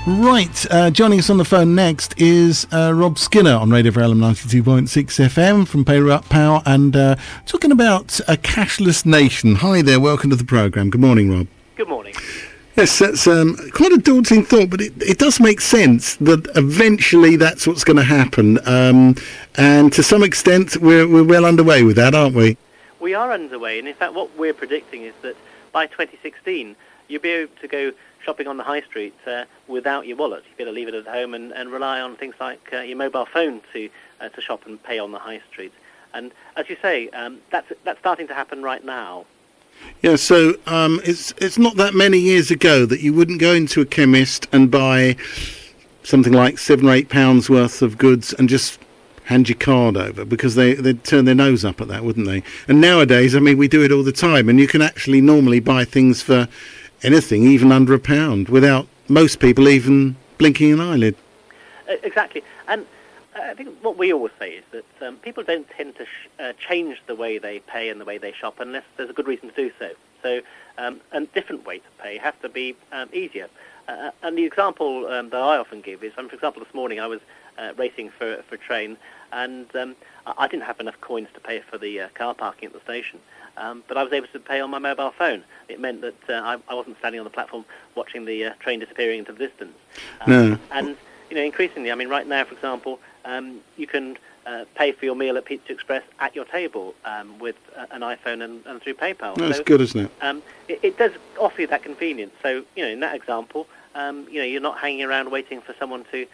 Right, joining us on the phone next is Rob Skinner on Radio for Elm 92.6 FM from PayPal and talking about a cashless nation. Hi there, welcome to the programme. Good morning, Rob. Good morning. Yes, that's quite a daunting thought, but it does make sense that eventually that's what's going to happen. And to some extent, we're well underway with that, aren't we? We are underway, and in fact what we're predicting is that by 2016 you'll be able to go shopping on the high street without your wallet. You'll be able to leave it at home and rely on things like your mobile phone to shop and pay on the high street. And as you say, that's starting to happen right now. Yeah, so it's not that many years ago that you wouldn't go into a chemist and buy something like £7 or £8 worth of goods and just hand your card over, because they'd turn their nose up at that, wouldn't they? And nowadays, I mean, we do it all the time, and you can actually normally buy things for anything, even under £1, without most people even blinking an eyelid. Exactly. And I think what we always say is that people don't tend to change the way they pay and the way they shop unless there's a good reason to do so. So a different way to pay has to be easier. And the example that I often give is, for example, this morning I was racing for a train, and I didn't have enough coins to pay for the car parking at the station. But I was able to pay on my mobile phone. It meant that I wasn't standing on the platform watching the train disappearing into the distance. No. And increasingly, I mean, right now, for example, you can pay for your meal at Pizza Express at your table with an iPhone and through PayPal. That's good, isn't it? It does offer you that convenience. So, in that example, you're not hanging around waiting for someone to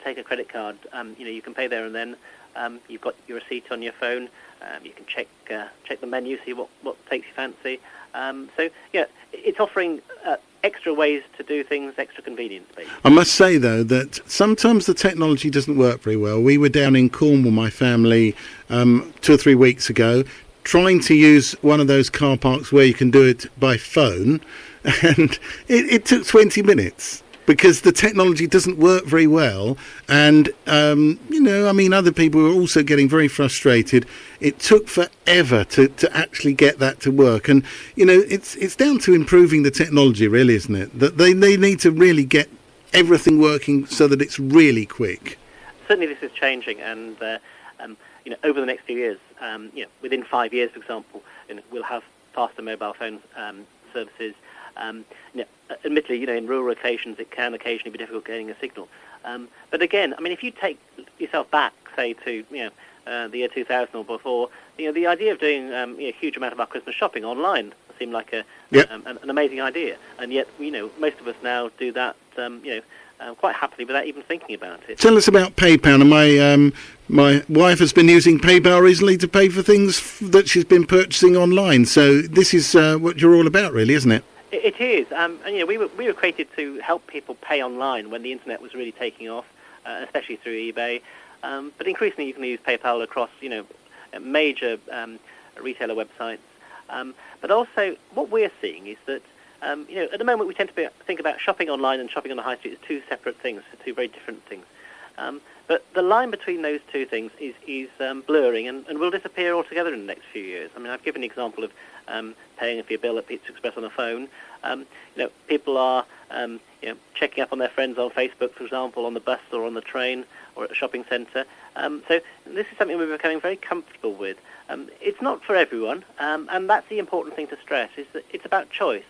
take a credit card. You can pay there and then. You've got your receipt on your phone. You can check the menu, see what takes your fancy. So, it's offering extra ways to do things, extra convenience, basically. I must say, though, that sometimes the technology doesn't work very well. We were down in Cornwall, my family, 2 or 3 weeks ago, trying to use one of those car parks where you can do it by phone, and it took 20 minutes. Because the technology doesn't work very well, and other people were also getting very frustrated. It took forever to actually get that to work, and it's down to improving the technology, really, isn't it? That they need to really get everything working so that it's really quick. Certainly, this is changing, and over the next few years, within 5 years, for example, we'll have faster mobile phone services. Admittedly, in rural locations, it can occasionally be difficult getting a signal. But again, I mean, if you take yourself back, say, to the year 2000 or before, the idea of doing a huge amount of our Christmas shopping online seemed like an amazing idea. And yet, most of us now do that, quite happily without even thinking about it. Tell us about PayPal. And my wife has been using PayPal recently to pay for things that she's been purchasing online. So this is what you're all about, really, isn't it? It is, and we were created to help people pay online when the internet was really taking off, especially through eBay. But increasingly, you can use PayPal across major retailer websites. But also, what we're seeing is that at the moment we tend to think about shopping online and shopping on the high street as two separate things, two very different things. But the line between those two things is blurring and will disappear altogether in the next few years. I mean, I've given the example of paying for your bill at Pizza Express on a phone. People are checking up on their friends on Facebook, for example, on the bus or on the train or at a shopping centre. So this is something we're becoming very comfortable with. It's not for everyone, and that's the important thing to stress, is that it's about choice.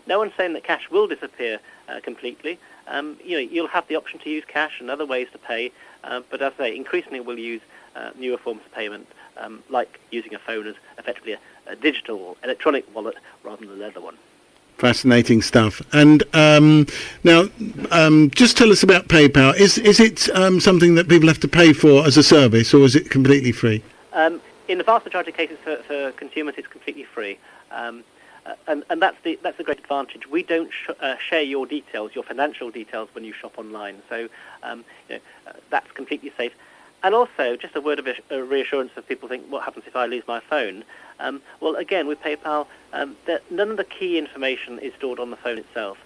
No one's saying that cash will disappear completely. You'll have the option to use cash and other ways to pay, but as I say, increasingly we'll use newer forms of payment, like using a phone as effectively a digital or electronic wallet rather than a leather one. Fascinating stuff. And now, just tell us about PayPal. Is it something that people have to pay for as a service, or is it completely free? In the vast majority of cases for consumers, it's completely free. And that's the great advantage. We don't share your details, your financial details, when you shop online. So that's completely safe. And also, just a word of reassurance if people think, what happens if I lose my phone? Well, again, with PayPal, none of the key information is stored on the phone itself.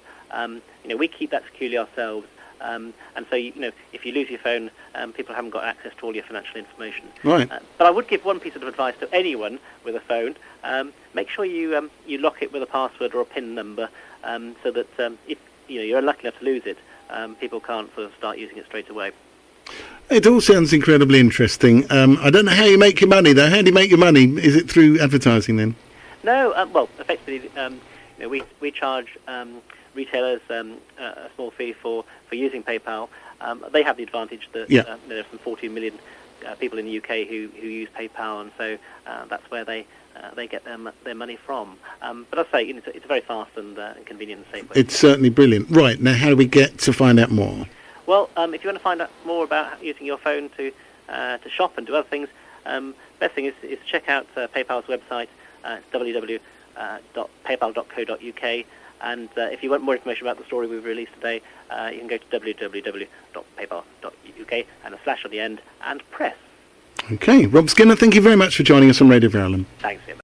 We keep that securely ourselves. And so, if you lose your phone, people haven't got access to all your financial information. Right. But I would give one piece of advice to anyone with a phone. Make sure you lock it with a password or a PIN number, so that if you're unlucky enough to lose it, people can't sort of start using it straight away. It all sounds incredibly interesting. I don't know how you make your money, though. How do you make your money? Is it through advertising, then? No, well, effectively, we charge retailers a small fee for using PayPal. They have the advantage that there are some 14 million people in the UK who use PayPal, and so that's where they get their money from. But I'd say it's a very fast and convenient and safe way. It's certainly brilliant. Right, now how do we get to find out more? Well, if you want to find out more about using your phone to shop and do other things, best thing is to check out PayPal's website. It's www.paypal.co.uk. And if you want more information about the story we've released today, you can go to www.paypal.uk and a slash on the end and press. Okay, Rob Skinner, thank you very much for joining us on Radio Verulam. Thanks, Ian.